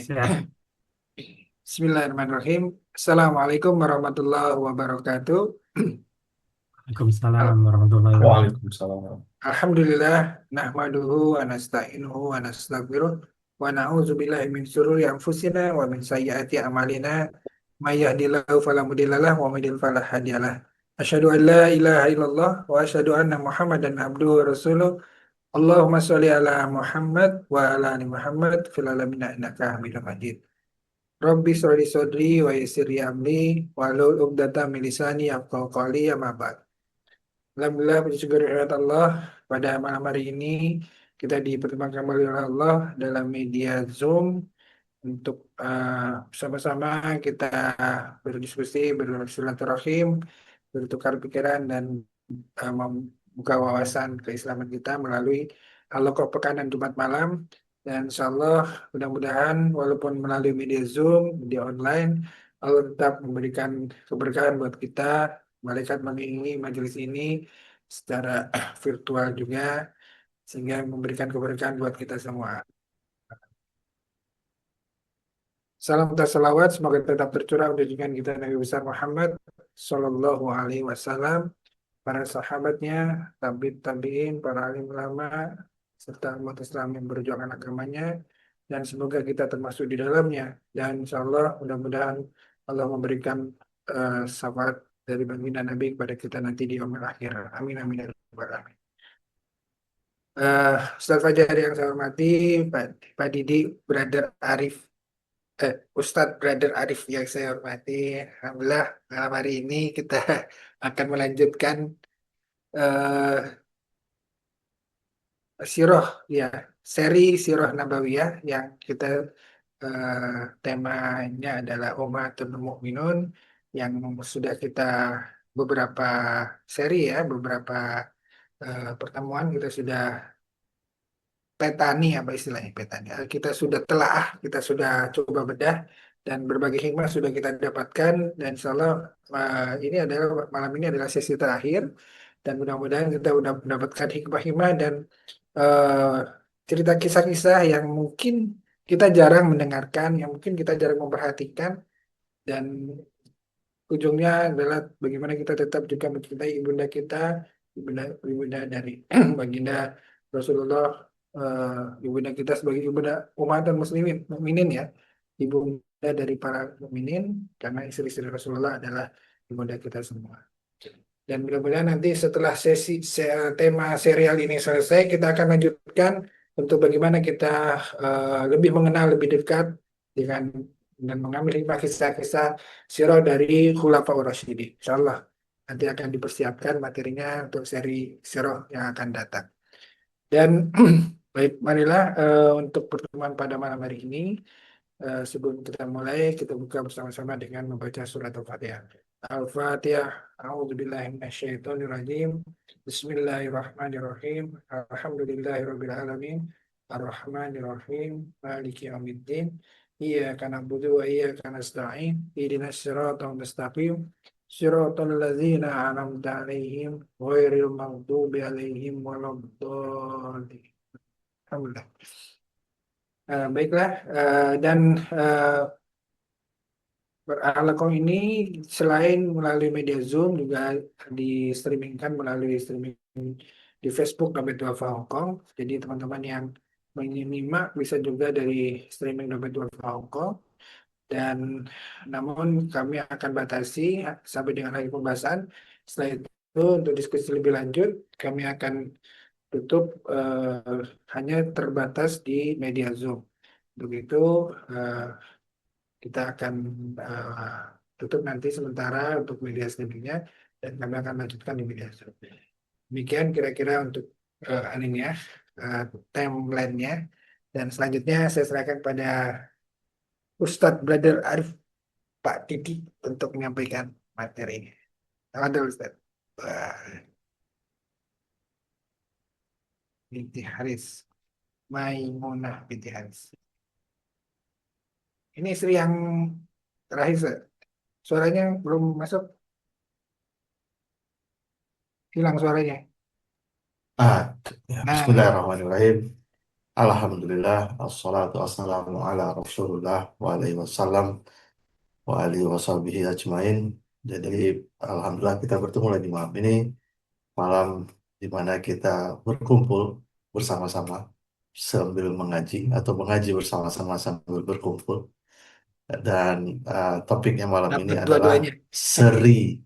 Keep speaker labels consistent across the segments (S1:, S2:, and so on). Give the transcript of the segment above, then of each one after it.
S1: Baik.
S2: Siap.
S1: Bismillahirrahmanirrahim. Assalamualaikum warahmatullahi wabarakatuh.
S2: Waalaikumsalam
S1: Al-
S2: warahmatullahi wabarakatuh.
S3: Waalaikumsalam.
S1: Alhamdulillah, nahmaduhu wa nasta'inuhu wa nastaghfiruh wa na'udzu billahi min syururi anfusina wa min sayyiati a'malina. May yahdihillahu fala mudhillalah wa may yudhlil fala hadiyalah. Asyhadu an la ilaha illallah wa asyhadu anna Muhammadan abduhu wa rasuluh. Allahumma sholli ala Muhammad wa ala ali Muhammad fil alamin innaka Hamidum Majid. Rabbi sholli sodri wa yassir li amri wahlul 'uqdatam min lisani yafqahu qawli amma ba'd. Alhamdulillah puji syukur kehadirat Allah pada malam hari ini kita dipertemukan kembali oleh Allah dalam media Zoom untuk bersama-sama kita berdiskusi, bersilaturahim, bertukar pikiran dan membuka wawasan keislaman kita melalui Al-Qoq Pekanan Jumat malam. Dan insya Allah mudah-mudahan walaupun melalui media Zoom, media online, Allah tetap memberikan keberkahan buat kita, malaikat mengelilingi majelis ini secara virtual juga, sehingga memberikan keberkahan buat kita semua. Salam dan salawat semoga tetap tercurah untuk junjungan kita Nabi besar Muhammad Sallallahu Alaihi Wasallam, para sahabatnya, tabi'in, para alim ulama, serta umat Islam yang berjuangkan agamanya, dan semoga kita termasuk di dalamnya. Dan insya Allah mudah-mudahan Allah memberikan syafaat dari baginda Nabi kepada kita nanti di yaumil akhir. Amin amin ya rabbal alamin. Ustaz Fajar yang saya hormati, Pak Didi, Brother Arif, Ustadz Brother Arif yang saya hormati, Alhamdulillah malam hari ini kita akan melanjutkan eh, Siroh, ya, seri Siroh Nabawiyah yang kita temanya adalah Ummatul Mukminun, yang sudah kita beberapa seri ya, beberapa pertemuan kita sudah petani, apa istilahnya petani. Kita sudah telaah, kita sudah coba bedah dan berbagai hikmah sudah kita dapatkan, dan insya Allah ini adalah malam ini adalah sesi terakhir, dan mudah-mudahan kita sudah mendapatkan hikmah-hikmah dan eh, cerita kisah-kisah yang mungkin kita jarang mendengarkan, yang mungkin kita jarang memperhatikan, dan ujungnya adalah bagaimana kita tetap juga mencintai ibunda kita, ibunda, ibunda dari baginda Rasulullah, ibunda kita sebagai ibunda umat dan muslimin, mukminin ya, ibunda dari para mukminin, karena istri-istri Rasulullah adalah ibunda kita semua. Dan mudah-mudahan nanti setelah tema serial ini selesai, kita akan lanjutkan untuk bagaimana kita lebih mengenal lebih dekat dengan dan mengambil hikmah kisah-kisah sirah dari Khulafaur Rasyidin. Insyaallah nanti akan dipersiapkan materinya untuk seri sirah yang akan datang. Dan baik, marilah untuk pertemuan pada malam hari ini, sebelum kita mulai, kita buka bersama-sama dengan membaca surat Al-Fatihah. Al-Fatihah. A'udzubillahi minasyaitonirrajim. Bismillahirrahmanirrahim. Alhamdulillahirabbil alamin. Ar-Rahmanirrahim. Maliki yaumiddin. Iyyaka na'budu wa iyyaka nasta'in. Ihdinas siratal mustaqim. Siratal ladzina an'amta 'alaihim ghairil maghdubi 'alaihim waladdallin. Alhamdulillah. Baiklah, dan Al-Qoq ini selain melalui media Zoom juga di streamingkan melalui streaming di Facebook Dompet Duafa Hong Kong. Jadi teman-teman yang menyimak bisa juga dari streaming Dompet Duafa Hong Kong. Dan namun kami akan batasi sampai dengan akhir pembahasan. Setelah itu untuk diskusi lebih lanjut kami akan tutup hanya terbatas di media Zoom. Begitu kita akan eh, tutup nanti sementara untuk media streamingnya, dan kami akan lanjutkan di media streaming. Demikian kira-kira untuk ininya, timeline-nya. Dan selanjutnya saya serahkan pada Ustadz Brother Arif, Pak Didi, untuk menyampaikan materi ini. Ada Ustadz. Wah, binti Haris. Maimunah binti Haris. Ini istri yang terakhir, Ustadz. Suaranya belum masuk, hilang suaranya.
S3: Ah, ya,
S1: Nah,
S3: Bismillahirrahmanirrahim.
S2: Alhamdulillah, assalatu wassalamu ala Rasulullah wa alaihi wasallam wa alihi washabihi ajmain. Jadi, Alhamdulillah kita bertemu lagi malam ini, malam di mana kita berkumpul bersama-sama sambil mengaji atau mengaji bersama-sama sambil berkumpul. Dan topiknya malam ini
S1: Dapat
S2: adalah
S1: dua-duanya.
S2: seri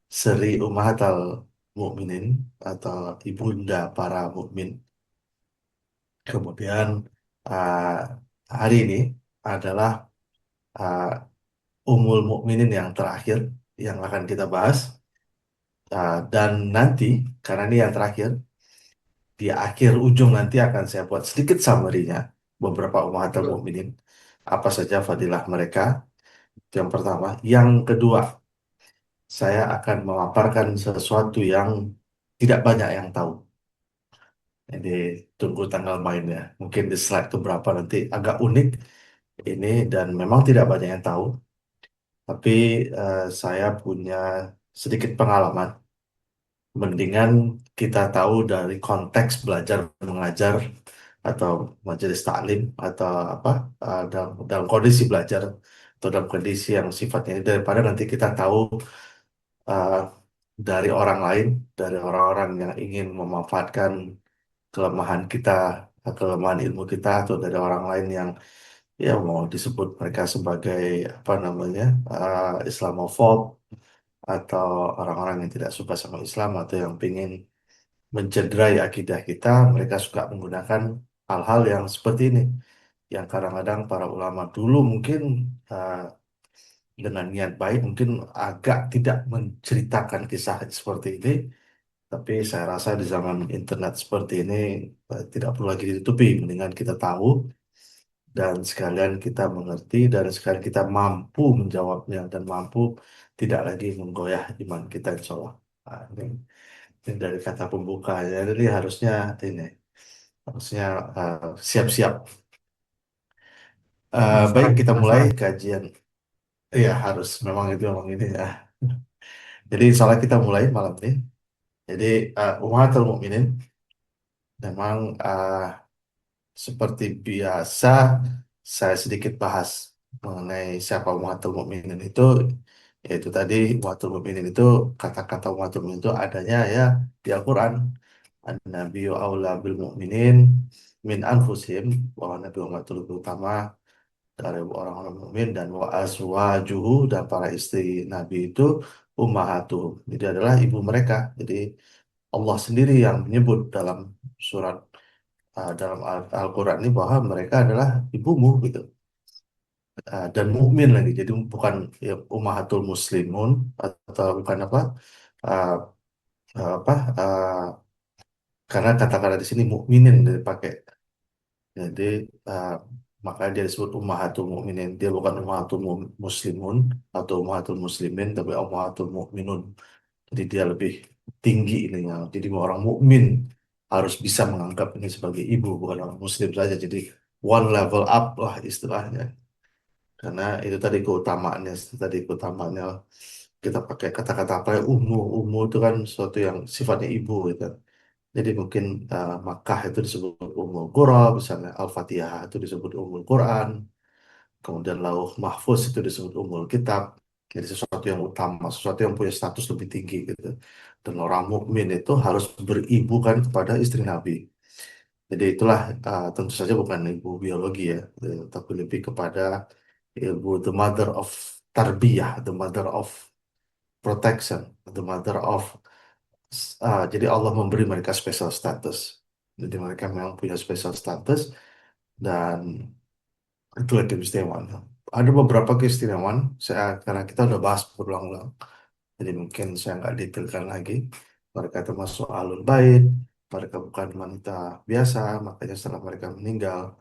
S2: seri Ummahatal Mukminin atau ibunda para mukmin. Kemudian uh, hari ini adalah uh, Ummul Mukminin yang terakhir yang akan kita bahas. Dan nanti karena ini yang terakhir, di akhir ujung nanti akan saya buat sedikit summary-nya beberapa Ummahatul
S1: Betul.
S2: Mukminin apa saja fadilah mereka. Itu yang pertama. Yang kedua, saya akan memaparkan sesuatu yang tidak banyak yang tahu. Jadi tunggu tanggal mainnya. Mungkin di slide keberapa nanti agak unik ini dan memang tidak banyak yang tahu. Tapi saya punya sedikit pengalaman. Mendingan kita tahu dari konteks belajar mengajar atau majelis taklim atau apa dalam kondisi belajar atau dalam kondisi yang sifatnya ini daripada nanti kita tahu uh, dari orang lain, dari orang-orang yang ingin memanfaatkan kelemahan kita, kelemahan ilmu kita atau dari orang lain yang ya mau disebut mereka sebagai apa namanya Islamofob atau orang-orang yang tidak suka sama Islam atau yang ingin mencederai akidah kita, mereka suka menggunakan hal-hal yang seperti ini, yang kadang-kadang para ulama dulu mungkin uh, dengan niat baik mungkin agak tidak menceritakan kisah seperti ini, tapi saya rasa di zaman internet seperti ini tidak perlu lagi ditutupi, mendingan kita tahu dan sekalian kita mengerti dan sekalian kita mampu menjawabnya dan mampu tidak lagi menggoyah iman kita insya Allah. Nah, ini dari kata pembukanya, jadi harusnya ini harusnya siap-siap. Baik,
S1: Hafal,
S2: kita mulai
S1: hafal.
S2: kajian. Iya, harus memang itu memang ini ya. Jadi insya Allah kita mulai malam ini. Jadi Ummahatul Mukminin memang seperti biasa saya sedikit bahas mengenai siapa Ummahatul Mukminin itu, yaitu tadi Ummahatul Mukminin itu kata-kata Ummahatul Mukminin itu adanya ya di Al-Quran. An-Nabiyyu aula bil mu'minin min anfusihim, bahwa Nabi Muhammad itu lebih utama dari orang-orang mukmin, dan wa azwajuhu, dan para istri Nabi itu ummahatuhum, jadi adalah ibu mereka. Jadi Allah sendiri yang menyebut dalam surat dalam Al-Quran ini bahwa mereka adalah ibumu gitu. Dan mukmin lagi, jadi bukan ya, ummahatul muslimun atau bukan apa uh, apa karena kata-kata di sini mukminin dipakai. Jadi uh, makanya dia disebut ummahatul mukminin. Dia bukan muslimun atau ummahatul muslimin, tapi ummahatul mukminun. Jadi dia lebih tinggi ininya. Jadi orang mukmin harus bisa menganggap ini sebagai ibu, bukan orang muslim saja. Jadi one level up lah istilahnya. Karena itu tadi keutamaannya, kita pakai kata-kata apa ya, umu itu kan sesuatu yang sifatnya ibu gitu. Jadi mungkin Makkah itu disebut Ummul Qura, misalnya Al-Fatihah itu disebut Ummul Quran, kemudian Lauh Mahfuz itu disebut Ummul Kitab. Jadi sesuatu yang utama, sesuatu yang punya status lebih tinggi gitu. Dan orang mukmin itu harus beribu kan kepada istri Nabi. Jadi itulah tentu saja bukan ibu biologi ya, tapi lebih kepada ibu, the mother of tarbiyah, the mother of protection, the mother of jadi Allah memberi mereka special status. Jadi mereka memang punya special status dan itu lagi keistimewaan. Ada beberapa keistimewaan karena kita udah bahas berulang-ulang. Jadi mungkin saya nggak detailkan lagi. Mereka termasuk alul bait, mereka bukan wanita biasa, makanya setelah mereka meninggal,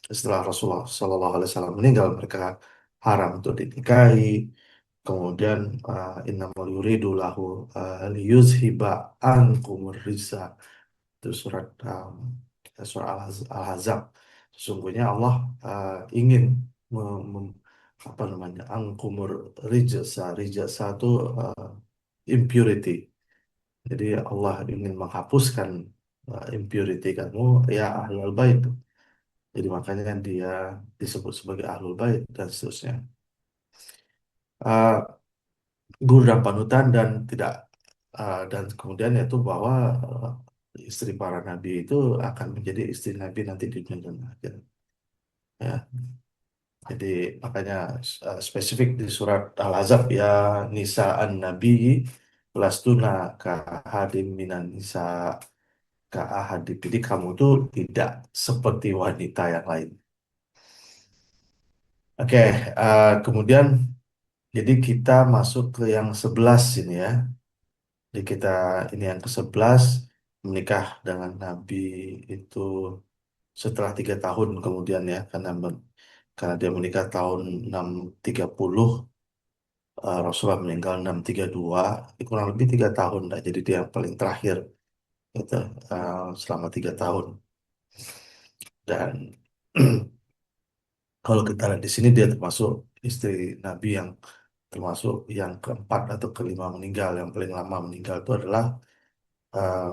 S2: setelah Rasulullah Shallallahu Alaihi Wasallam meninggal, mereka haram untuk dinikahi. Kemudian innamal yuridu lahu liyuzhiba ankum risa, itu surat Al-Ahzab. Sesungguhnya Allah ingin apa namanya angkumur rijasa itu impurity. Jadi Allah ingin menghapuskan impurity kamu, ya ahlul bait. Jadi makanya kan dia disebut sebagai ahlul bait dan seterusnya. Uh, Guru dan panutan dan tidak dan kemudian yaitu bahwa istri para nabi itu akan menjadi istri nabi nanti di dunia dan akhirat. Ya, jadi makanya spesifik di surat Al-Ahzab ya nisa an-nabi lastuna ka hadim minan nisa ka ahadib. Jadi kamu tuh tidak seperti wanita yang lain. Oke, kemudian jadi kita masuk ke yang 11 ini ya. Jadi kita ini yang ke-11 menikah dengan Nabi itu setelah 3 tahun kemudian ya karena dia menikah tahun 630, Rasulullah meninggal 632, kurang lebih 3 tahun lah. Jadi dia yang paling terakhir itu selama 3 tahun. Dan kalau kita lihat di sini dia termasuk istri Nabi yang termasuk yang keempat atau kelima meninggal. Yang paling lama meninggal itu adalah eh,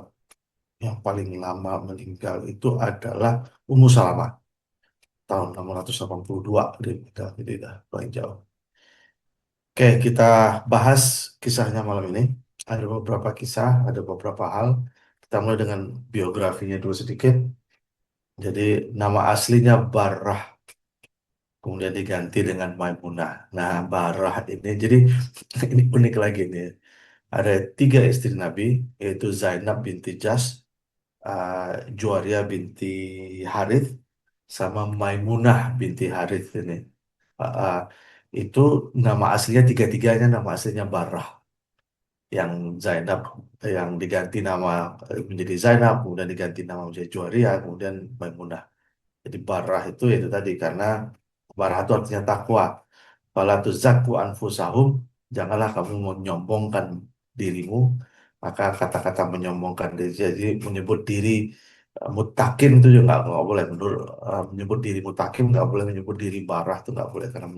S2: yang paling lama meninggal itu adalah Ummu Salamah tahun 682 dia meninggal. Jadi dah paling jauh. Oke, kita bahas kisahnya malam ini. Ada beberapa kisah, ada beberapa hal. Kita mulai dengan biografinya dulu sedikit. Jadi nama aslinya Barrah, kemudian diganti dengan Maimunah. Nah, Barrah ini jadi ini unik lagi nih. Ada 3 istri Nabi, yaitu Zainab binti Jas, uh, Juwaria binti Harith, sama Maimunah binti Harith ini. Uh, uh, itu nama aslinya tiga-tiganya nama aslinya Barrah. Yang Zainab yang diganti nama menjadi Zainab, kemudian diganti nama menjadi Juwaria, kemudian Maimunah. Jadi Barrah itu tadi karena Barrah itu artinya takwa. Fala tuzakku anfusahum, janganlah kamu menyombongkan dirimu. Maka kata-kata menyombongkan diri, jadi menyebut diri mutakin itu juga nggak boleh. Menurut menyebut diri mutakin nggak boleh, menyebut diri barah itu nggak boleh karena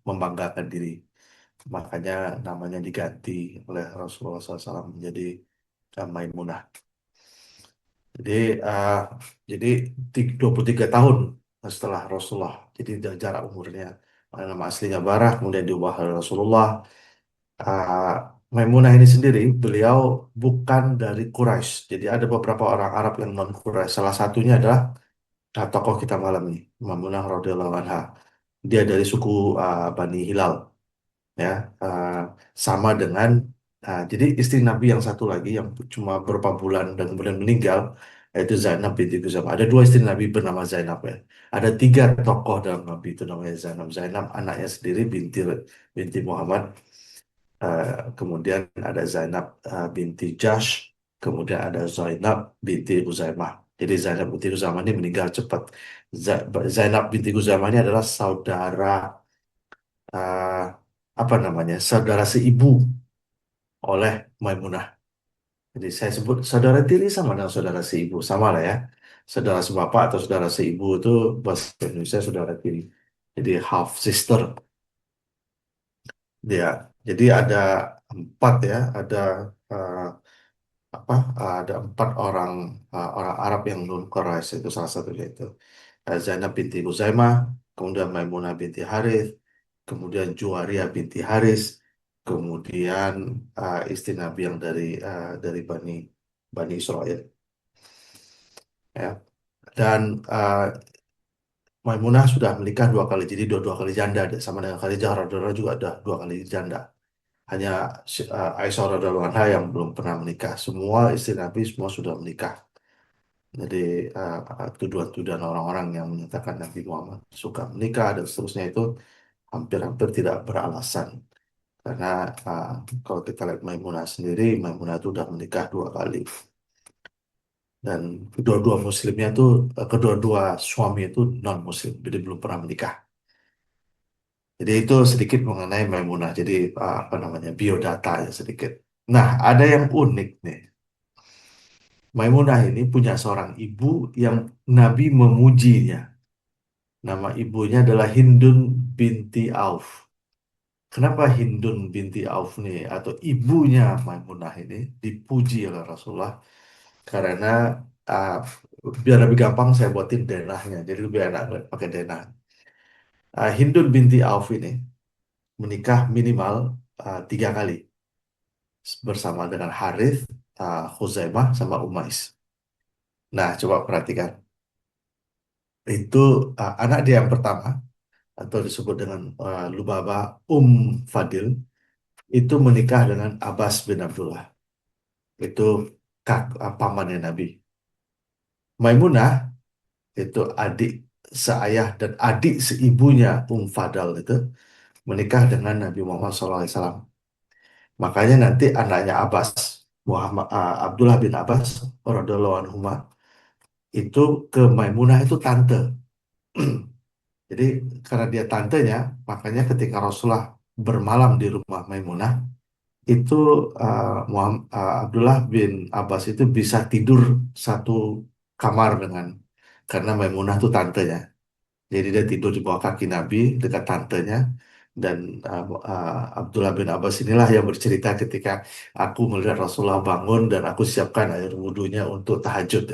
S2: membanggakan diri. Makanya namanya diganti oleh Rasulullah SAW menjadi Maimunah. Jadi uh, jadi 23 tahun setelah Rasulullah. Jadi ada jarak umurnya. Nama aslinya Barah, kemudian diubah oleh Rasulullah. Uh, Maimunah ini sendiri, beliau bukan dari Quraisy. Jadi ada beberapa orang Arab yang non Quraisy. Salah satunya adalah tokoh kita malam ini, Maimunah radhiyallahu anha. Dia dari suku Bani Hilal, ya. Uh, Sama dengan jadi istri Nabi yang satu lagi yang cuma beberapa bulan dan kemudian meninggal, yaitu Zainab binti Khuzaimah. Ada 2 istri Nabi bernama Zainab ya. Ada 3 tokoh dalam Nabi itu namanya Zainab. Zainab anaknya sendiri binti binti Muhammad. Kemudian ada Zainab binti Jahsh, kemudian ada Zainab binti Khuzaimah. Jadi Zainab binti Khuzaimah ini meninggal cepat. Zainab binti Khuzaimah ini adalah saudara eh, apa namanya? Saudara seibu oleh Maimunah. Jadi saya sebut saudara tiri sama dengan saudara seibu, sama lah ya. Saudara sebapak atau saudara seibu itu bahasa Indonesia saudara tiri. Jadi half sister dia. Jadi ada 4 ya, ada eh, ada 4 orang orang Arab yang non Quraisy itu salah satunya itu. Zainab binti Huzaimah, kemudian Maimunah binti Harith, kemudian Juwaria binti Haris, kemudian istri Nabi yang dari Bani Israel. Ya. Dan Maimunah sudah menikah 2 kali, jadi dua kali janda, sama dengan Khadijah radhiyallahu juga ada 2 kali janda. Hanya Aisyah radhiyallahu anha yang belum pernah menikah. Semua istri Nabi semua sudah menikah. Jadi tuduhan-tuduhan orang-orang yang menyatakan Nabi Muhammad suka menikah dan seterusnya itu hampir-hampir tidak beralasan. Karena uh, kalau kita lihat Maimunah sendiri, Maimunah itu sudah menikah 2 kali. Dan kedua-dua muslimnya itu, kedua-dua suami itu non-muslim, jadi belum pernah menikah. Jadi itu sedikit mengenai Maimunah. Jadi apa namanya, biodata ya sedikit. Nah, ada yang unik nih. Maimunah ini punya seorang ibu yang Nabi memujinya. Nama ibunya adalah Hindun binti Auf. Kenapa Hindun binti Auf nih atau ibunya Maimunah ini dipuji oleh Rasulullah? Karena ah, biar lebih gampang saya buatin denahnya, jadi lebih enak pakai denah. Hindun binti Auf ini menikah minimal 3 kali bersama dengan Harith, Khuzaimah, sama Umais. Nah, coba perhatikan. Itu anak dia yang pertama, atau disebut dengan Lubaba Fadil, itu menikah dengan Abbas bin Abdullah. Itu pamannya Nabi. Maimunah itu adik seayah dan adik seibunya Fadal itu menikah dengan Nabi Muhammad SAW. Makanya nanti anaknya Abbas, Abdullah bin Abbas radhiyallahu anhu itu ke Maimunah itu tante. Jadi karena dia tantenya, makanya ketika Rasulullah bermalam di rumah Maimunah, itu Abdullah bin Abbas itu bisa tidur satu kamar dengan, karena Maimunah itu tantenya. Jadi dia tidur di bawah kaki Nabi dekat tantenya, dan Abdullah bin Abbas inilah yang bercerita ketika aku melihat Rasulullah bangun dan aku siapkan air wudhunya untuk tahajud.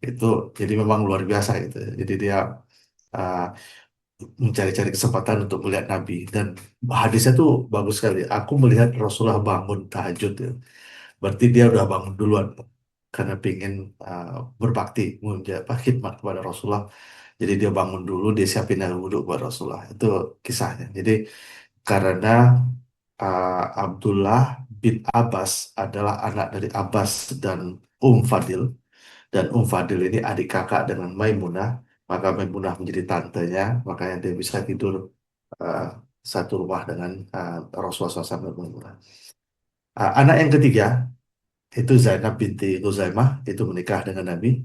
S2: Itu jadi memang luar biasa gitu. Jadi dia uh, mencari-cari kesempatan untuk melihat Nabi, dan hadisnya tuh bagus sekali. Aku melihat Rasulullah bangun tahajud ya. Berarti dia udah bangun duluan karena pengen uh, berbakti, khidmat kepada Rasulullah. Jadi dia bangun dulu, dia siapin air wudhu buat Rasulullah. Itu kisahnya. Jadi karena Abdullah bin Abbas adalah anak dari Abbas dan Fadil, dan Fadil ini adik kakak dengan Maimunah, maka Maimunah menjadi tantenya, makanya dia bisa tidur uh, satu rumah dengan Rasulullah SAW dan Maimunah. Anak yang ketiga itu Zainab binti Huzaimah, itu menikah dengan Nabi.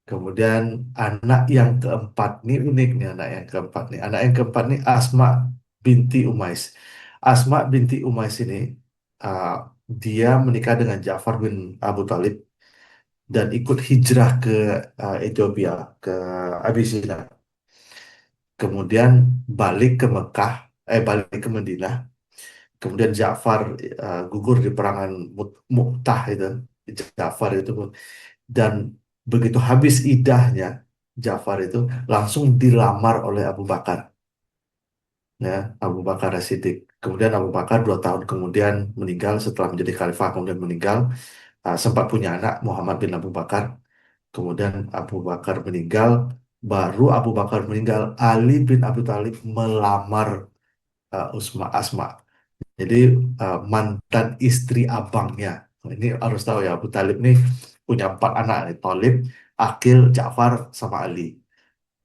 S2: Kemudian anak yang keempat, nih unik nih anak yang keempat nih. Anak yang keempat nih Asma binti Umais. Asma binti Umais ini uh, dia menikah dengan Ja'far bin Abu Talib dan ikut hijrah ke Ethiopia, ke Abyssinia. Kemudian balik ke Mekah, balik ke Madinah. Kemudian Ja'far gugur di perangan Mu'tah itu. Ja'far itu, dan begitu habis idahnya Ja'far itu langsung dilamar oleh Abu Bakar, ya, Abu Bakar As-Siddiq. Kemudian Abu Bakar 2 tahun kemudian meninggal setelah menjadi khalifah, kemudian meninggal. Sempat punya anak Muhammad bin Abu Bakar. Kemudian Abu Bakar meninggal, baru Abu Bakar meninggal, Ali bin Abi Thalib melamar Asma. Jadi mantan istri abangnya. Nah, ini harus tahu ya, Abu Talib nih punya 4 anak nih, Thalib, Aqil, Ja'far, sama Ali.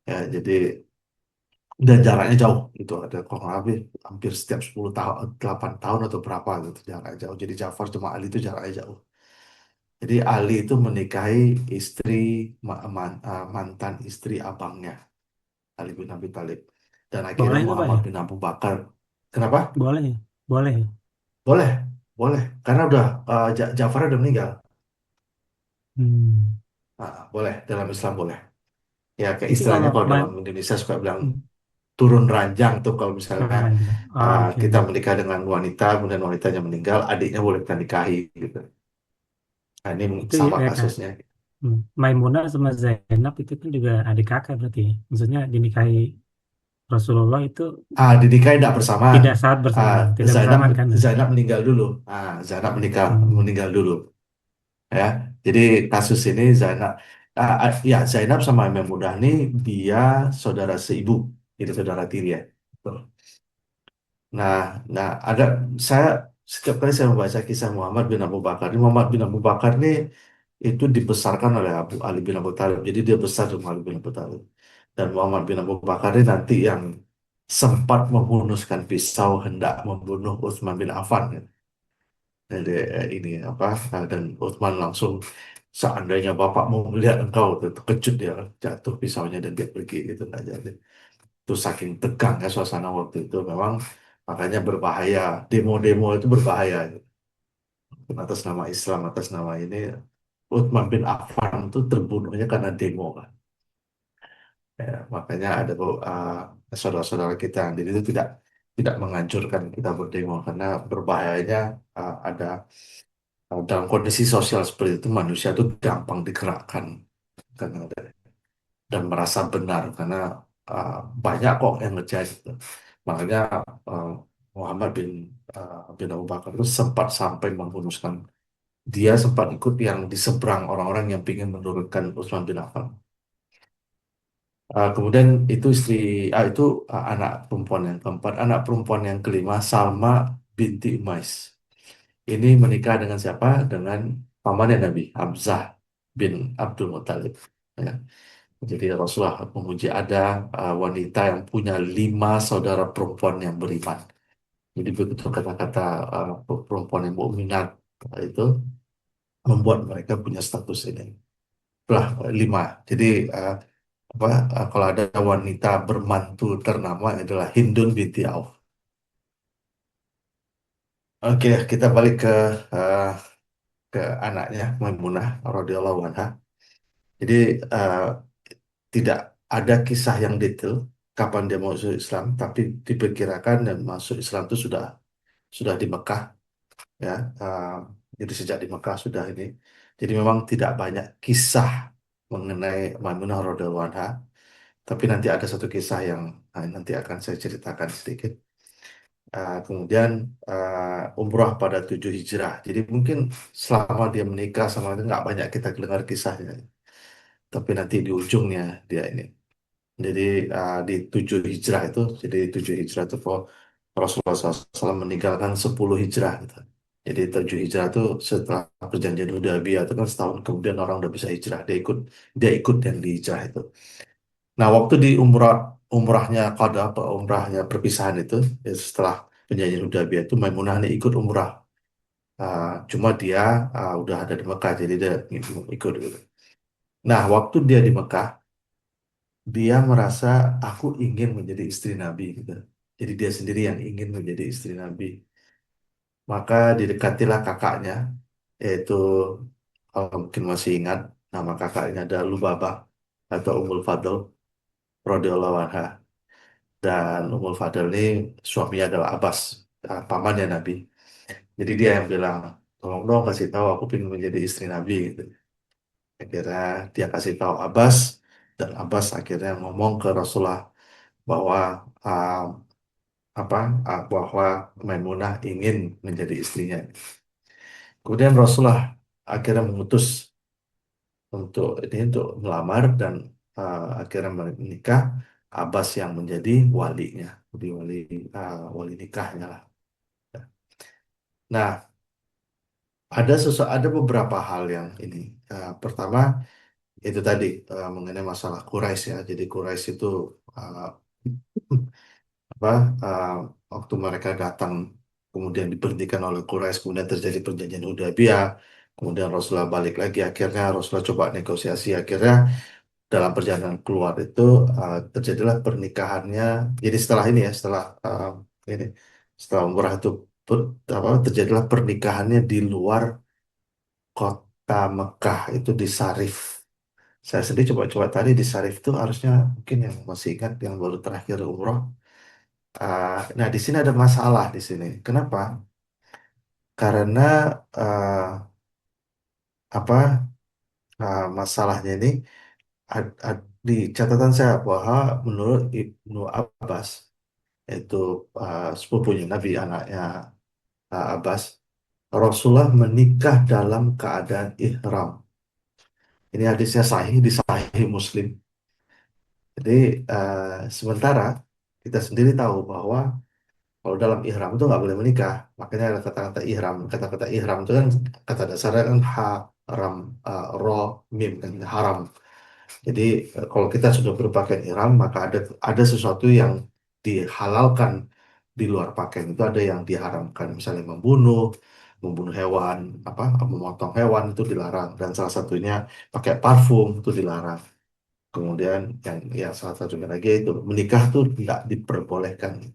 S2: Ya, jadi dan jaraknya jauh itu, ada kurang lebih hampir setiap 10 tahun, 8 tahun atau berapa gitu jaraknya jauh. Jadi Ja'far sama Ali itu jaraknya jauh. Jadi Ali itu menikahi istri mantan istri abangnya, Ali bin Abi Thalib. Dan akhirnya
S3: Boleh nggak Pak
S2: Muhammad
S3: ya?
S2: bin Abu Bakar. Kenapa?
S3: Boleh ya? Boleh ya?
S2: Boleh, boleh. Karena udah Ja'far udah meninggal.
S3: Hmm.
S2: Boleh, dalam Islam boleh. Ya, kayak
S3: Itu
S2: istilahnya
S3: kalau
S2: kalau dalam Indonesia suka bilang
S3: hmm,
S2: turun ranjang tuh, kalau misalnya
S3: turun ranjang. Ah, oke.
S2: kita menikah dengan wanita, kemudian wanitanya meninggal, adiknya boleh kita nikahi gitu. Nah, ini
S3: Itu
S2: sama
S3: ya Kak.
S2: kasusnya.
S3: Maimunah sama Zainab itu kan juga adik kakak berarti ya. Maksudnya dinikahi Rasulullah itu
S2: Dinikahi tidak bersamaan.
S3: tidak saat
S2: Ah,
S3: bersamaan, tidak
S2: Zainab
S3: bersamaan kan? Ya?
S2: Zainab meninggal dulu. Zainab
S3: Hmm.
S2: meninggal dulu. Ya, jadi kasus ini ya Zainab sama Maimunah ini dia saudara seibu, jadi saudara tiri ya. Nah, nah ada saya setiap kali saya membaca kisah Muhammad bin Abu Bakar, ini Muhammad bin Abu Bakar ini itu dibesarkan oleh Ali bin Abu Thalib. Jadi dia besar dengan Ali bin Abu Thalib. Dan Muhammad bin Abu Bakar ini nanti yang sempat menghunuskan pisau hendak membunuh Utsman bin Affan. Ya. Jadi ini apa? Dan Utsman langsung, seandainya bapak mau melihat engkau, tuh, terkejut dia, jatuh pisaunya dan dia pergi, itu nggak jadi. Itu saking tegangnya suasana waktu itu memang, makanya berbahaya, demo-demo itu berbahaya atas nama Islam, atas nama ini. Utsman bin Affan itu terbunuhnya karena demo kan. Ya, makanya ada saudara-saudara kita yang di itu tidak menganjurkan kita berdemo karena berbahayanya, ada Dalam kondisi sosial seperti itu manusia itu gampang digerakkan kan, dan merasa benar karena uh, banyak kok yang ngerjain itu. Makanya uh, Muhammad bin Abu Bakar itu sempat sampai memutuskan, dia sempat ikut yang di seberang orang-orang yang ingin menurunkan Utsman bin Affan. Kemudian itu itu anak perempuan yang keempat. Anak perempuan yang kelima, Salma binti Umais. Ini menikah dengan siapa? Dengan pamannya Nabi, Hamzah bin Abdul Muthalib. Ya. Jadi Rasulullah memuji ada wanita yang punya 5 saudara perempuan yang beriman. Jadi begitu kata-kata perempuan yang mukminat itu membuat mereka punya status ini. Itulah 5. Jadi uh, kalau ada wanita bermantu ternama adalah Hindun binti Auf. Oke, kita balik uh, ke anaknya Maimunah radhiyallahu anha. Jadi uh, tidak ada kisah yang detail kapan dia masuk Islam, tapi diperkirakan dan masuk Islam itu sudah di Mekah, ya. Uh, jadi sejak di Mekah sudah ini. Jadi memang tidak banyak kisah mengenai Maimunah radhiyallahu anha, tapi nanti ada satu kisah yang nanti akan saya ceritakan sedikit. Kemudian umroh pada 7 Hijrah. Jadi mungkin selama dia menikah sama itu nggak banyak kita dengar kisahnya. Tapi nanti di ujungnya dia ini. Jadi di 7 Hijrah itu, jadi 7 Hijrah itu Rasulullah SAW meninggalkan 10 Hijrah gitu. Jadi 7 Hijrah itu setelah perjanjian Hudaybiyah itu kan setahun kemudian orang udah bisa hijrah. Dia ikut yang di hijrah itu. Nah, waktu di umrahnya qada atau umrahnya perpisahan itu, ya setelah perjanjian Hudaybiyah itu Maimunah ini ikut umrah. Cuma dia udah ada di Mekah, jadi dia ikut gitu. Nah, waktu dia di Mekah, dia merasa aku ingin menjadi istri Nabi gitu. Jadi dia sendiri yang ingin menjadi istri Nabi. Maka didekatilah kakaknya, yaitu kalau mungkin masih ingat nama kakaknya ada Lubabah atau Ummul Fadl radhiyallahu anha. Dan Ummul Fadl ini suaminya adalah Abbas, pamannya Nabi. Jadi dia yang bilang, tolong dong kasih tahu aku pengen menjadi istri Nabi gitu. Akhirnya dia kasih tahu Abbas, dan Abbas akhirnya ngomong ke Rasulullah bahwa uh, bahwa Maimunah ingin menjadi istrinya. Kemudian Rasulullah akhirnya mengutus untuk melamar, dan akhirnya menikah. Abbas yang menjadi walinya, jadi wali nikahnya lah. Nah, ada beberapa hal yang ini. Pertama itu tadi mengenai masalah Quraisy ya. Jadi Quraisy itu uh, apa uh, waktu mereka datang kemudian diberhentikan oleh Quraisy, kemudian terjadi perjanjian Hudaybiyah, kemudian Rasulullah balik lagi, akhirnya Rasulullah coba negosiasi, akhirnya dalam perjalanan keluar itu terjadilah pernikahannya. Jadi setelah ini ya, ini setelah umrah itu terjadilah pernikahannya di luar kota Mekah, itu di Sarif. Saya sendiri coba-coba tadi di Sarif itu harusnya mungkin yang masih ingat yang baru terakhir umroh. Nah, di sini ada masalah di sini. Kenapa? Karena uh, apa masalahnya ini di catatan saya bahwa menurut Ibnu Abbas, yaitu sepupunya Nabi, anaknya Abbas, Rasulullah menikah dalam keadaan ihram. Ini hadisnya sahih di Sahih Muslim. Jadi sementara kita sendiri tahu bahwa kalau dalam ihram itu nggak boleh menikah. Makanya ada kata-kata ihram. Kata-kata ihram itu kan kata dasarnya kan haram, ro, mim kan haram. Jadi kalau kita sudah berpakaian ihram maka ada sesuatu yang dihalalkan di luar pakaian itu, ada yang diharamkan. Misalnya membunuh hewan, memotong hewan itu dilarang, dan salah satunya pakai parfum itu dilarang. Kemudian yang salah satunya lagi itu menikah tuh tidak diperbolehkan.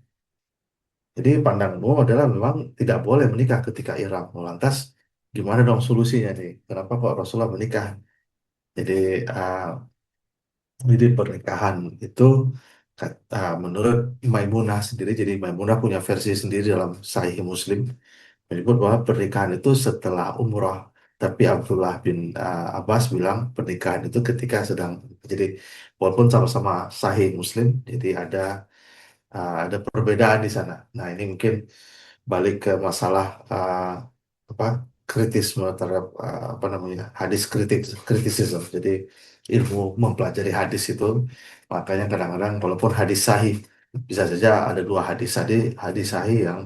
S2: Jadi pandanganmu adalah memang tidak boleh menikah ketika ihram. Lantas gimana dong solusinya nih? Kenapa kok Rasulullah menikah? Jadi uh, pernikahan itu menurut Maimunah sendiri. Jadi Maimunah punya versi sendiri dalam Sahih Muslim. menyebut bahwa pernikahan itu setelah umroh. Tapi Abdullah bin Abbas bilang pernikahan itu ketika sedang. Jadi walaupun sama-sama Sahih Muslim, jadi ada perbedaan di sana. Nah, ini mungkin balik ke masalah apa kritisme terhadap apa namanya hadis kritisisme. Jadi ilmu mempelajari hadis itu, makanya kadang-kadang walaupun hadis sahih, bisa saja ada dua hadis sahih yang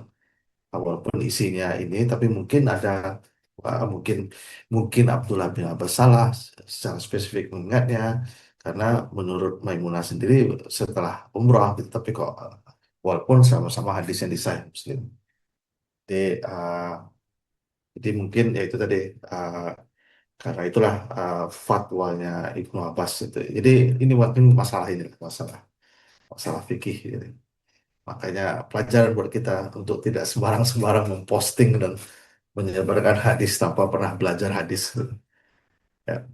S2: walaupun isinya ini, tapi mungkin ada mungkin mungkin Abdullah bin Abbas salah secara spesifik mengingatnya, karena menurut Maimunah sendiri setelah umrah gitu, tapi kok walaupun sama-sama hadis yang di Sahih Muslim. Jadi, jadi mungkin ya itu tadi, uh, karena itulah fatwanya Ibnu Abbas itu. Jadi ini mungkin masalah ini, masalah masalah fikih gitu. Makanya pelajaran buat kita untuk tidak sembarang-sembarang memposting dan menyebarkan hadis tanpa pernah belajar hadis. Ya.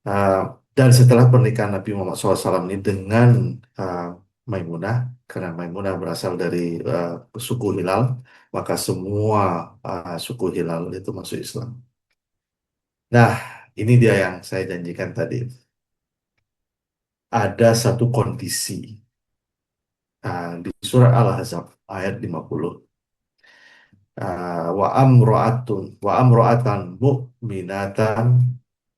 S2: Uh, dan setelah pernikahan Nabi Muhammad SAW ini dengan uh, Maimunah, karena Maimunah berasal dari suku Hilal, maka semua suku Hilal itu masuk Islam. Nah, ini dia yang saya janjikan tadi. Ada satu kondisi di surat Al-Ahzab ayat 50. Wa amro'atan mu'minatan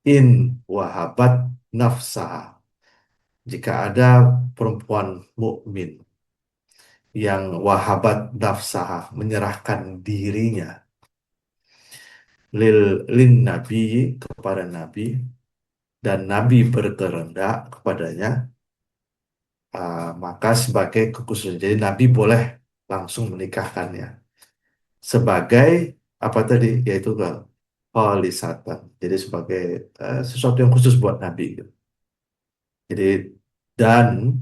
S2: in wahabat nafsaha. Jika ada perempuan mukmin yang wahabat nafsaha, menyerahkan dirinya lin nabi, kepada nabi, dan nabi berkehendak kepadanya, maka sebagai kekhususan, jadi nabi boleh langsung menikahkannya sebagai apa tadi, yaitu khalisatan, jadi sebagai sesuatu yang khusus buat nabi gitu. Jadi dan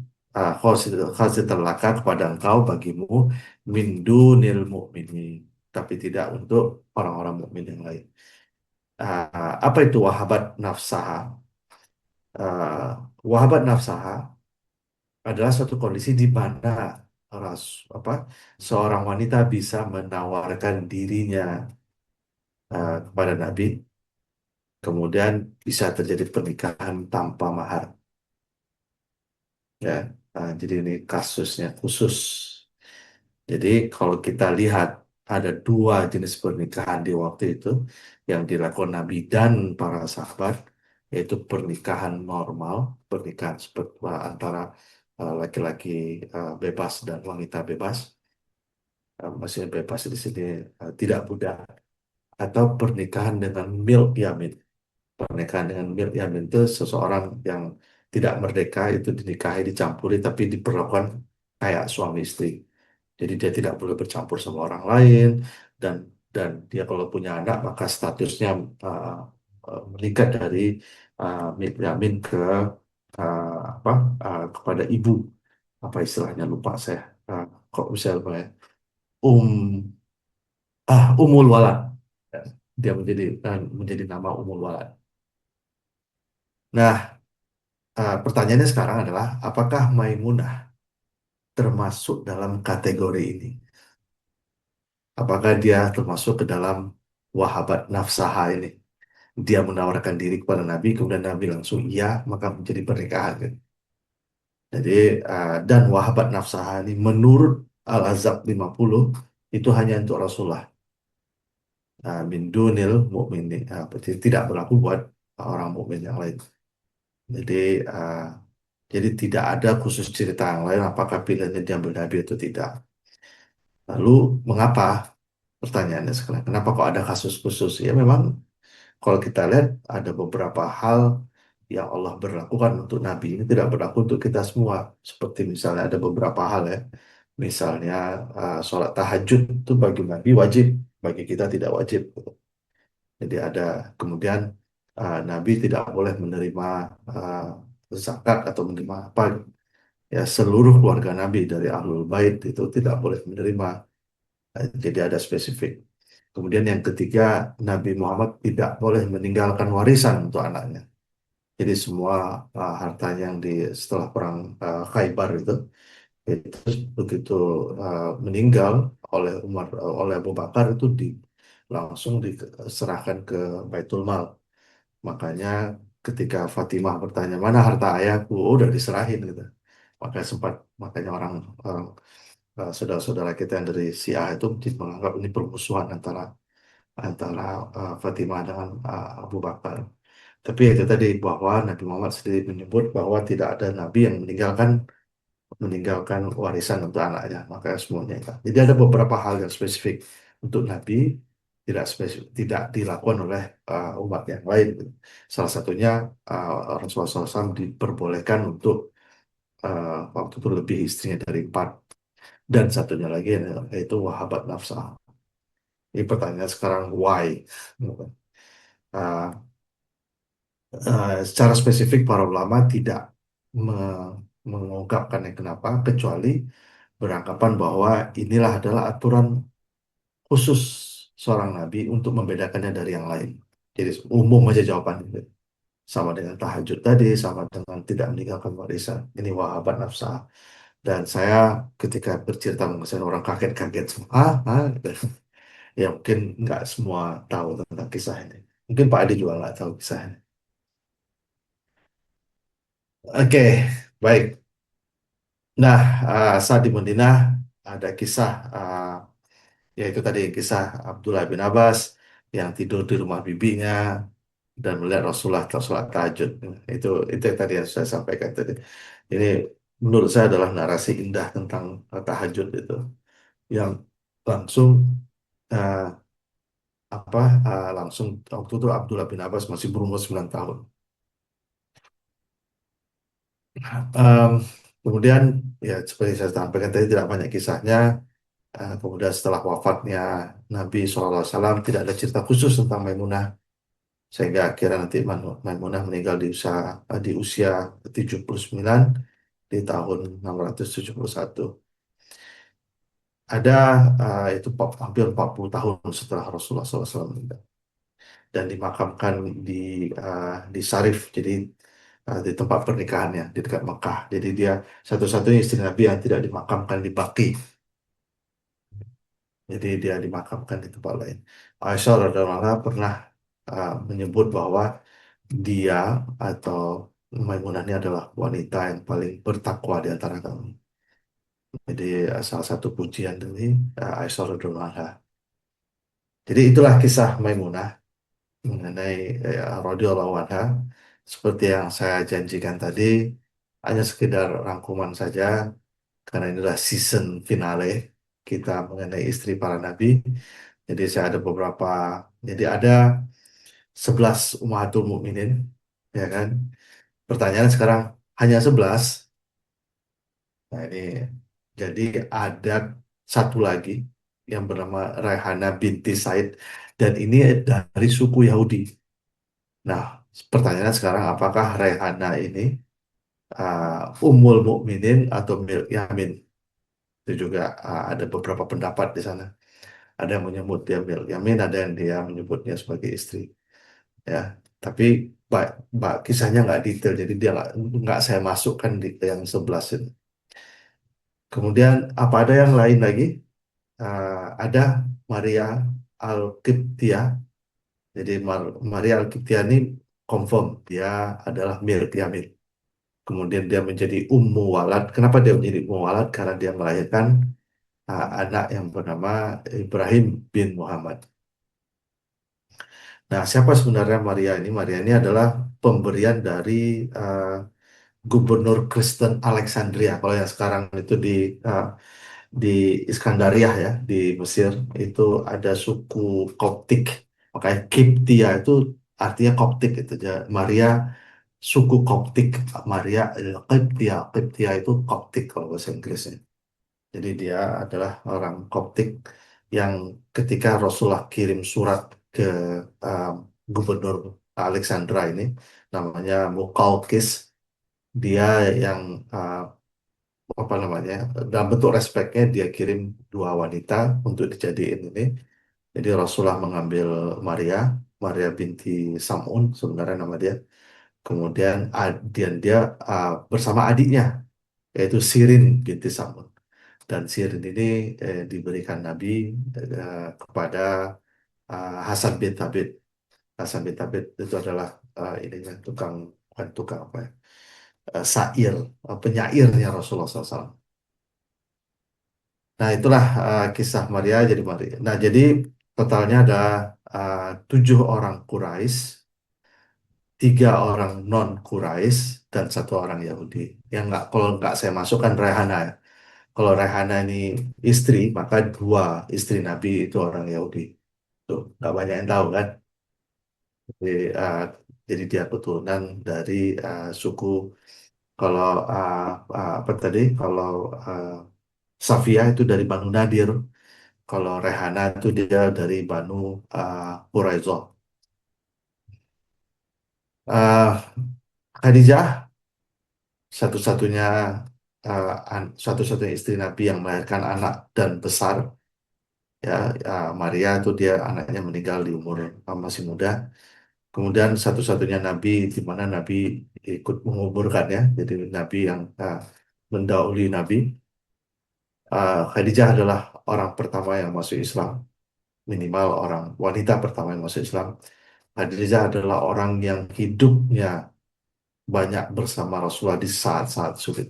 S2: khasil terlaka kepada engkau, bagimu, min dunil mu'minin, tapi tidak untuk orang-orang mukmin yang lain. Apa itu wahabat nafsaha? Wahabat nafsaha adalah suatu kondisi di mana apa seorang wanita bisa menawarkan dirinya kepada Nabi, kemudian bisa terjadi pernikahan tanpa mahar. Ya, jadi ini kasusnya khusus. Jadi kalau kita lihat ada dua jenis pernikahan di waktu itu yang dilakukan Nabi dan para sahabat, yaitu pernikahan normal, pernikahan seperti antara laki-laki bebas dan wanita bebas. Maksudnya bebas di sini tidak budak, atau pernikahan dengan milk yamin. Pernikahan dengan milk yamin itu seseorang yang tidak merdeka, itu dinikahi, dicampuri, tapi diperlakukan kayak suami istri. Jadi dia tidak boleh bercampur sama orang lain, dan dia kalau punya anak maka statusnya meningkat dari milk yamin ke apa kepada ibu, apa istilahnya lupa saya. Kok misalnya um umul walad. Ya, dia menjadi nama umul walad. Nah, pertanyaannya sekarang adalah apakah Maimunah termasuk dalam kategori ini? Apakah dia termasuk ke dalam wahabat nafsaha ini? Dia menawarkan diri kepada Nabi, kemudian Nabi langsung iya, maka menjadi pernikahan, kan? Jadi, dan wahabat nafsaha ini menurut Al-Azab 50 itu hanya untuk Rasulullah. Min dunil mu'minin, berarti tidak berlaku buat orang mukmin yang lain. Jadi, uh, jadi tidak ada khusus cerita yang lain apakah pilihannya diambil Nabi atau tidak. Lalu mengapa? Pertanyaannya sekarang, kenapa kok ada kasus khusus? Ya memang kalau kita lihat ada beberapa hal yang Allah berlakukan untuk Nabi ini tidak berlaku untuk kita semua. Seperti misalnya ada beberapa hal ya. Misalnya sholat tahajud itu bagi Nabi wajib, bagi kita tidak wajib. Jadi ada kemudian Nabi tidak boleh menerima zakat atau menerima apa, ya seluruh keluarga Nabi dari Ahlul Bait itu tidak boleh menerima. Jadi ada spesifik. Kemudian yang ketiga, Nabi Muhammad tidak boleh meninggalkan warisan untuk anaknya. Jadi semua hartanya yang setelah perang Khaybar itu begitu meninggal oleh Abu Bakar itu langsung diserahkan ke Baitul Mal. Makanya ketika Fatimah bertanya mana harta ayahku, oh, udah diserahin gitu. Makanya orang saudara-saudara kita yang dari Syiah itu menganggap ini permusuhan antara antara Fatimah dengan Abu Bakar. Tapi itu tadi bahwa Nabi Muhammad sendiri menyebut bahwa tidak ada nabi yang meninggalkan warisan untuk anaknya, makanya semuanya itu. Jadi ada beberapa hal yang spesifik untuk nabi tidak dilakukan oleh umat yang lain. Salah satunya Rasulullah SAW diperbolehkan untuk waktu itu lebih istrinya dari empat, dan satunya lagi yaitu wahabat nafsah. Ini pertanyaan sekarang why? Uh, Secara spesifik para ulama tidak mengungkapkan yang kenapa, kecuali beranggapan bahwa inilah adalah aturan khusus seorang nabi untuk membedakannya dari yang lain. Jadi umum aja jawabannya. Sama dengan tahajud tadi, sama dengan tidak meninggalkan warisan. Ini wahabat nafsah. Dan saya ketika bercerita misalnya orang kaget-kaget semua, gitu. Ya mungkin nggak semua tahu tentang kisah ini. Mungkin Pak Adi juga nggak tahu kisah ini. Oke, baik. Nah, saat di Madinah ada kisah, yaitu tadi kisah Abdullah bin Abbas yang tidur di rumah bibinya dan melihat Rasulullah sholat tahajud. Itu yang tadi yang saya sampaikan tadi. Ini menurut saya adalah narasi indah tentang tahajud itu, yang langsung eh, langsung waktu itu Abdullah bin Abbas masih berumur 9 tahun. Em, Kemudian ya seperti saya sampaikan tadi tidak banyak kisahnya. Kemudian setelah wafatnya Nabi SAW tidak ada cerita khusus tentang Maimunah, sehingga akhirnya nanti Maimunah meninggal di usia 79 di tahun 671. Ada itu hampir 40 tahun setelah Rasulullah SAW meninggal, dan dimakamkan di Sarif, jadi di tempat pernikahannya di dekat Mekah. Jadi dia satu-satunya istri Nabi yang tidak dimakamkan di Baqi. Jadi dia dimakamkan di tempat lain. Aisyah radhiallahu anha pernah menyebut bahwa dia atau Maimunah ini adalah wanita yang paling bertakwa di antara kami. Jadi salah satu pujian dari Aisyah radhiallahu anha. Jadi itulah kisah Maimunah mengenai radhiyallahu anha. Seperti yang saya janjikan tadi, hanya sekedar rangkuman saja karena inilah season finale kita mengenai istri para nabi. Jadi saya ada beberapa, jadi ada 11 Ummahatul Mukminin, ya kan? Pertanyaan sekarang, hanya 11. Nah ini, jadi ada satu lagi yang bernama Raihana binti Said, dan ini dari suku Yahudi. Nah, pertanyaan sekarang, apakah Raihana ini Ummul Mukminin atau Milk Yamin? Itu juga ada beberapa pendapat di sana. Ada yang menyebut dia Milk Yamin, ada yang dia menyebutnya sebagai istri. Ya, tapi kisahnya nggak detail, jadi dia nggak saya masukkan di yang 11 ini. Kemudian apa ada yang lain lagi? Ada Maria Al-Qibtiyah. Jadi Maria Al-Qibtiyah ini confirm dia adalah Mir Yamin. Kemudian dia menjadi Ummu Walad. Kenapa dia menjadi Ummu Walad? Karena dia melahirkan anak yang bernama Ibrahim bin Muhammad. Nah, siapa sebenarnya Maria ini? Maria ini adalah pemberian dari uh, Gubernur Kristen Alexandria. Kalau yang sekarang itu di Iskandaria ya, di Mesir, itu ada suku Koptik. Makanya Kiptia itu artinya Koptik itu. Maria suku Koptik. Maria Kiptia. Kiptia itu Koptik kalau bahasa Inggrisnya. Jadi dia adalah orang Koptik yang ketika Rasulullah kirim surat ke um, Gubernur Alexandra ini, namanya Mukaukis, dia yang apa namanya, dalam bentuk respectnya dia kirim dua wanita untuk dijadiin ini. Jadi Rasulullah mengambil Maria, Maria binti Sam'un sebenarnya nama dia. Kemudian dia bersama adiknya yaitu Sirin binti Sam'un. Dan Sirin ini diberikan Nabi kepada Hasan bin Thabit. Hasan bin Thabit itu adalah ininya tukang, bukan tukang apa ya, syair, penyairnya Rasulullah SAW. Nah, itulah kisah Maria jadi Maria. Nah, jadi totalnya ada uh, 7 orang Quraisy, 3 orang non Quraisy, dan 1 orang Yahudi. Yang nggak, kalau nggak saya masukkan Rehana ya. Kalau Rehana ini istri, maka 2 istri Nabi itu orang Yahudi. Tuh, nggak banyak yang tahu kan. Jadi, uh, jadi dia keturunan dari suku, kalau uh, apa tadi? Kalau uh, Safia itu dari Banu Nadir. Kalau Rehana itu dia dari Banu Quraizoh. Uh, Khadijah satu-satunya satu-satunya istri Nabi yang melahirkan anak dan besar, ya. Maria itu dia anaknya meninggal di umur masih muda. Kemudian satu-satunya Nabi di mana Nabi ikut menguburkan, ya. Jadi Nabi yang mendahului Nabi. Khadijah adalah orang pertama yang masuk Islam, minimal orang wanita pertama yang masuk Islam. Khadijah adalah orang yang hidupnya banyak bersama Rasulullah di saat-saat sulit.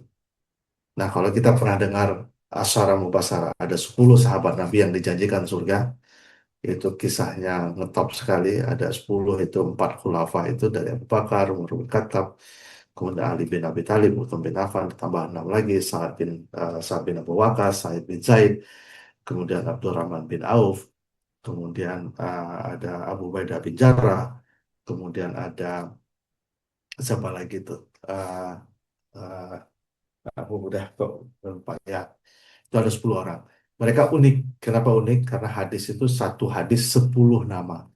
S2: Nah, kalau kita pernah dengar Asyara Mubasara, ada 10 sahabat Nabi yang dijanjikan surga, itu kisahnya ngetop sekali. Ada 10, itu 4 khulafa itu dari Abu Bakar, Umar bin Khattab, kemudian Ali bin Abi Thalib, Utsman bin Affan, ditambah 6 lagi, Sa'ad bin Abu Waqqas, Sa'id bin Zaid, kemudian Abdurrahman bin Auf, kemudian ada Abu Ubaidah bin Jarrah, kemudian ada siapa lagi tuh? Eh, eh, aku udah kok lupa ya. Itu ada 10 orang. Mereka unik. Kenapa unik? Karena hadis itu satu hadis 10 nama.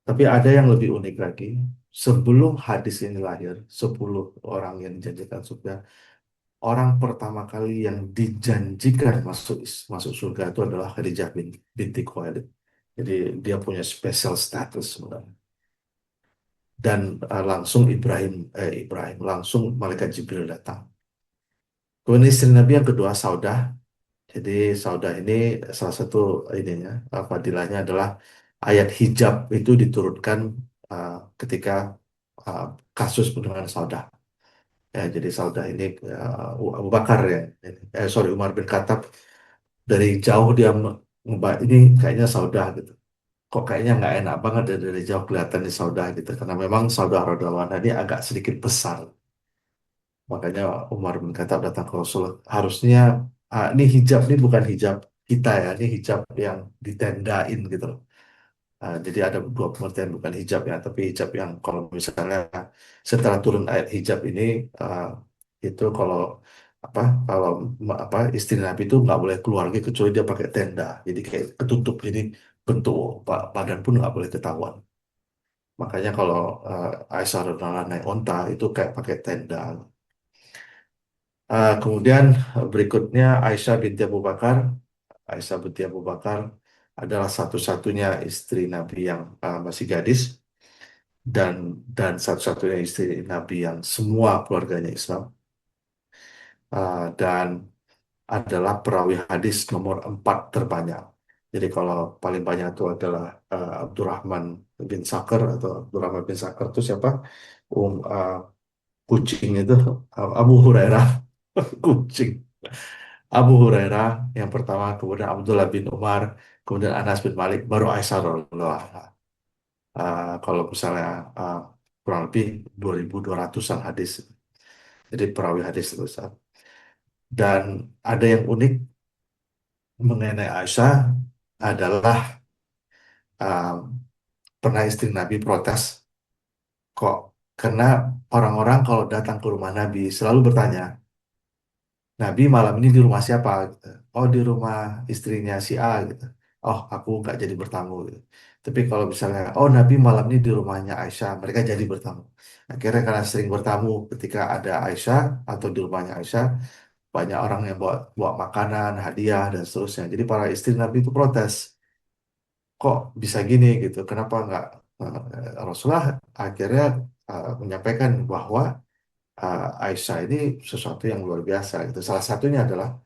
S2: Tapi ada yang lebih unik lagi. Sebelum hadis ini lahir, 10 orang yang dijanjikan surga, orang pertama kali yang dijanjikan masuk masuk surga itu adalah Khadijah binti Khuwailid. Jadi dia punya special status sebenarnya. Dan langsung Ibrahim, langsung malaikat Jibril datang. Kemudian istri Nabi yang kedua Saudah. Jadi Saudah ini salah satu ininya, fadilahnya adalah ayat hijab itu diturunkan uh, ketika uh, kasus pembunuhan Saudah. Ya, jadi Saudah ini Abu Bakar ya, sorry, Umar bin Khattab dari jauh dia ini kayaknya Saudah gitu. Kok kayaknya nggak enak banget dari jauh kelihatan di Saudah gitu, karena memang Saudah radhiyallahu anha ini agak sedikit besar. Makanya Umar bin Khattab datang ke Rasul. Harusnya ini hijab ini bukan hijab kita ya, ini hijab yang ditendain gitu loh. Jadi ada 2 pengertian, bukan hijab ya, tapi hijab yang kalau misalnya setelah turun ayat hijab ini, uh, itu kalau apa kalau apa istri Nabi itu nggak boleh keluar lagi kecuali dia pakai tenda. Jadi kayak ketutup, jadi bentuk badan pun nggak boleh ketahuan. Makanya kalau Aisyah radhiallahu anha naik onta itu kayak pakai tenda. Kemudian berikutnya Aisyah binti Abu Bakar. Aisyah binti Abu Bakar adalah satu-satunya istri Nabi yang masih gadis, dan satu-satunya istri Nabi yang semua keluarganya Islam. Dan adalah perawi hadis nomor 4 terbanyak. Jadi kalau paling banyak itu adalah Abdurrahman bin Sakar, atau Abdurrahman bin Sakar itu siapa? Um, uh, Kucing itu Abu Hurairah. Kucing. Abu Hurairah yang pertama, kemudian Abdullah bin Umar, kemudian Anas bin Malik, baru Aisyah radhiyallahu anha. Kalau misalnya kurang lebih 2.200-an hadis. Jadi perawi hadis terbesar. Dan ada yang unik mengenai Aisyah adalah uh, pernah istri Nabi protes, kok, karena orang-orang kalau datang ke rumah Nabi selalu bertanya, Nabi malam ini di rumah siapa? Gitu. Oh, di rumah istrinya si A gitu. Oh, aku nggak jadi bertamu gitu. Tapi kalau misalnya, oh, Nabi malam ini di rumahnya Aisyah, mereka jadi bertamu. Akhirnya karena sering bertamu ketika ada Aisyah atau di rumahnya Aisyah, banyak orang yang bawa bawa makanan, hadiah dan seterusnya. Jadi para istri Nabi itu protes, kok bisa gini gitu? Kenapa nggak Rasulullah akhirnya menyampaikan bahwa Aisyah ini sesuatu yang luar biasa gitu. Salah satunya adalah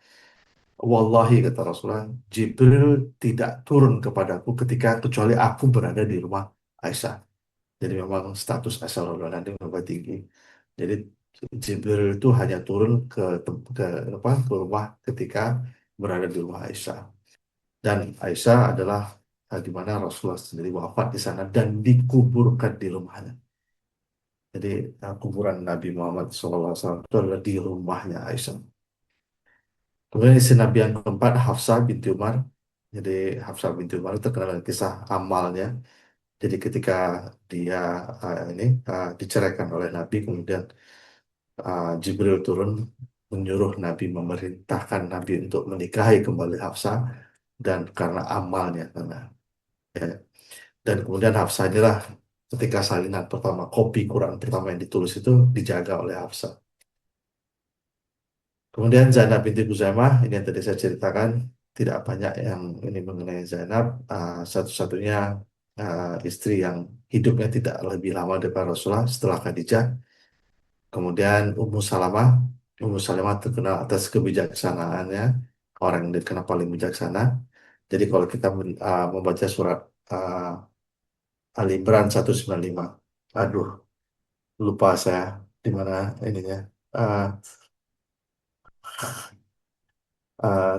S2: Wallahi kata Rasulullah, Jibril tidak turun kepadaku ketika kecuali aku berada di rumah Aisyah. Jadi memang status Aisyah radhiyallahu anha memang tinggi. Jadi Jibril itu hanya turun ke rumah ketika berada di rumah Aisyah. Dan Aisyah adalah di mana Rasulullah sendiri wafat di sana dan dikuburkan di rumahnya. Jadi kuburan Nabi Muhammad SAW itu adalah di rumahnya Aisyah. Kemudian istri Nabi yang keempat Hafsah binti Umar. Jadi Hafsah binti Umar itu terkenal dengan kisah amalnya. Jadi ketika dia diceraikan oleh Nabi, kemudian Jibril turun menyuruh Nabi memerintahkan Nabi untuk menikahi kembali Hafsah dan karena amalnya karena ya. Dan kemudian Hafsah inilah ketika salinan pertama kopi Quran pertama yang ditulis itu dijaga oleh Hafsah. Kemudian Zainab binti Khuzaimah, ini yang tadi saya ceritakan, tidak banyak yang ini mengenai Zainab, satu-satunya istri yang hidupnya tidak lebih lama daripada Rasulullah setelah Khadijah. Kemudian Ummu Salamah terkenal atas kebijaksanaannya, orang yang dikenal paling bijaksana. Jadi kalau kita membaca surat uh, Ali Imran 195, aduh lupa saya di mana ininya. Uh,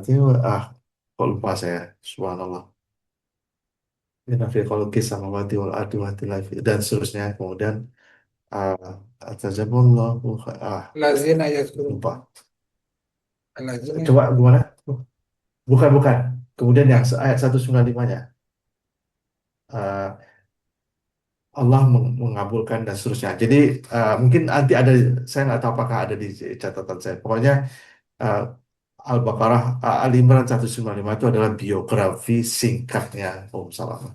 S2: itu kok lupa saya, subhanallah. Inafi khalqis samawati wal ardi wa ikhtilaf dan seterusnya. Kemudian uh, atazabullahu
S1: Lazina yazkurun.
S2: lupa.
S1: Lazina.
S2: Coba gimana? Bukan, bukan. Kemudian yang ayat 195-nya. uh, Allah mengabulkan dan seterusnya. Jadi mungkin nanti ada, saya nggak tahu apakah ada di catatan saya. Pokoknya uh, Al-Baqarah, Ali Imran 195 itu adalah biografi singkatnya Salamah.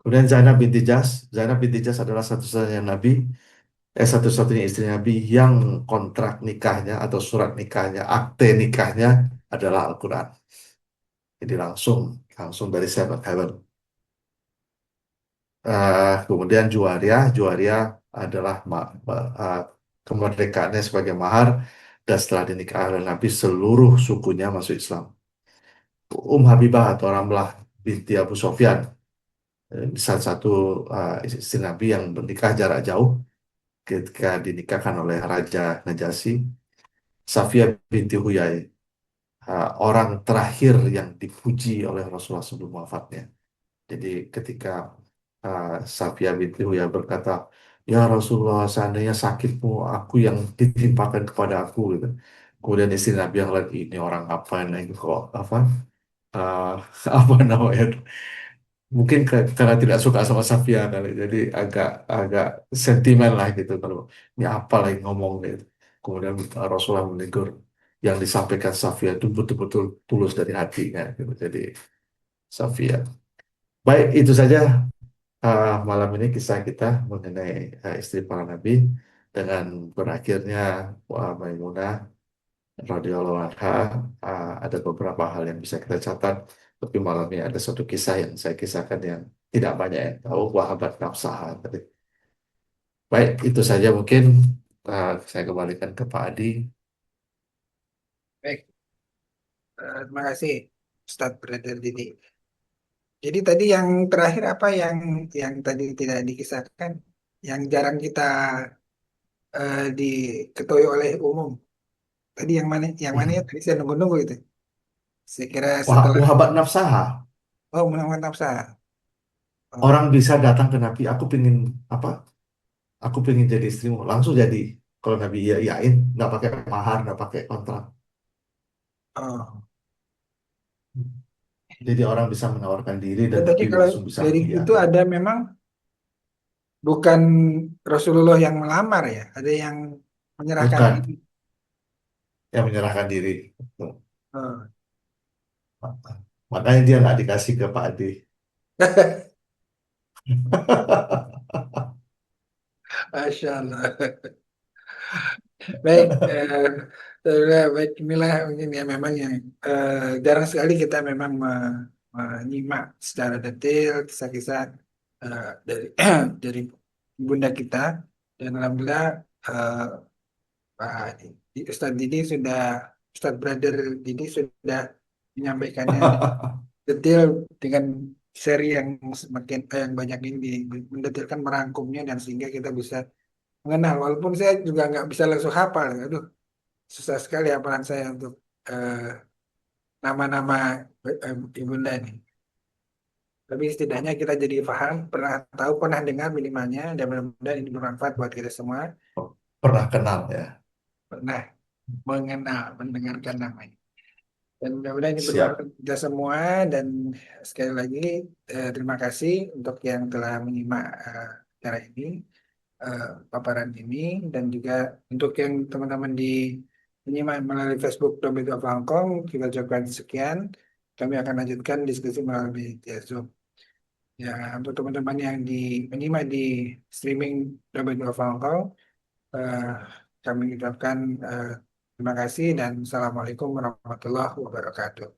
S2: Kemudian Zainab binti Jas adalah satu-satunya Nabi, satu-satunya istri Nabi yang kontrak nikahnya atau surat nikahnya, akte nikahnya adalah Al-Quran. Jadi langsung langsung dari Seven Heaven. Kemudian Juwaria adalah kemerdekaannya sebagai mahar dan setelah dinikah oleh Nabi seluruh sukunya masuk Islam. Habibah atau Ramlah binti Abu Sofyan, salah satu istri Nabi yang bernikah jarak jauh ketika dinikahkan oleh Raja Najasyi. Safiyah binti Huyai, orang terakhir yang dipuji oleh Rasulullah sebelum wafatnya. Jadi ketika Safiyah binti Huyai berkata, ya Rasulullah, seandainya sakitmu, aku yang ditimpakan kepada aku, gitu. Kemudian istri Nabi yang lain, ini orang apa yang kok apa uh, apa namanya? Mungkin karena tidak suka sama Safia kali, jadi agak agak sentimen lah gitu kalau ini apa lagi ngomong gitu. Kemudian Rasulullah menegur yang disampaikan Safia itu betul-betul tulus dari hatinya gitu. Jadi Safia. Baik, itu saja malam ini kisah kita mengenai istri para nabi dengan berakhirnya Maimunah radhiyallahu anha. Ada beberapa hal yang bisa kita catat, tapi malam ini ada satu kisah yang saya kisahkan yang tidak banyak yang tahu, Wahabat Nafsaha tadi. Baik, itu saja mungkin saya kembalikan ke Pak Adi.
S1: Baik, terima kasih Ustadz Brother Didi. Jadi tadi yang terakhir apa yang tadi tidak dikisahkan, yang jarang kita diketahui oleh umum. Tadi yang mana? Yang mana ya? Tadi saya nunggu-nunggu itu. Saya kira setelah
S2: Wahabat Nafsaha,
S1: menangkan nafsa.
S2: orang
S1: Oh,
S2: bisa datang ke Nabi, aku pengen apa? Aku pengen jadi istrimu, langsung jadi. Kalau Nabi iyain, nggak pakai mahar, nggak pakai kontrak.
S1: oh.
S2: Jadi orang bisa menawarkan diri dan
S1: Dan tadi
S2: Nabi
S1: kalau
S2: langsung bisa
S1: dari itu
S2: mengiyakan.
S1: ada memang bukan Rasulullah yang melamar ya, ada yang menyerahkan
S2: Bukan
S1: diri.
S2: yang menyerahkan diri.
S1: Oh.
S2: Makanya dia nggak dikasih ke Pak Ade.
S1: Masya Allah. Baik, baik inilah mungkin ya memang yang jarang sekali kita memang menyimak secara detail kisah-kisah dari dari bunda kita dan alhamdulillah Pak Ustadz Didi sudah Ustadz Brother Didi sudah menyampaikannya detail dengan seri yang semakin yang banyak ini mendetailkan merangkumnya dan sehingga kita bisa mengenal. Walaupun saya juga nggak bisa langsung hafal, aduh susah sekali hafalan saya untuk eh, nama-nama ibunda ini. Tapi setidaknya kita jadi paham, pernah tahu, pernah dengar minimalnya, dan mudah-mudahan ini bermanfaat buat kita semua.
S2: Pernah kenal ya.
S1: Pernah mengenal, mendengarkan namanya. Dan mudah-mudahan ini
S2: Siap.
S1: bermanfaat kita semua. Dan sekali lagi terima kasih untuk yang telah menyimak acara ini, paparan ini, dan juga untuk yang teman-teman di menyimak melalui Facebook Dompet of Hong Kong, kita ucapkan sekian. Kami akan lanjutkan diskusi melalui Zoom. Ya, untuk teman-teman yang menyimak di streaming Dompet of Hong Kong, eh, kami ucapkan terima kasih dan Assalamualaikum warahmatullahi wabarakatuh.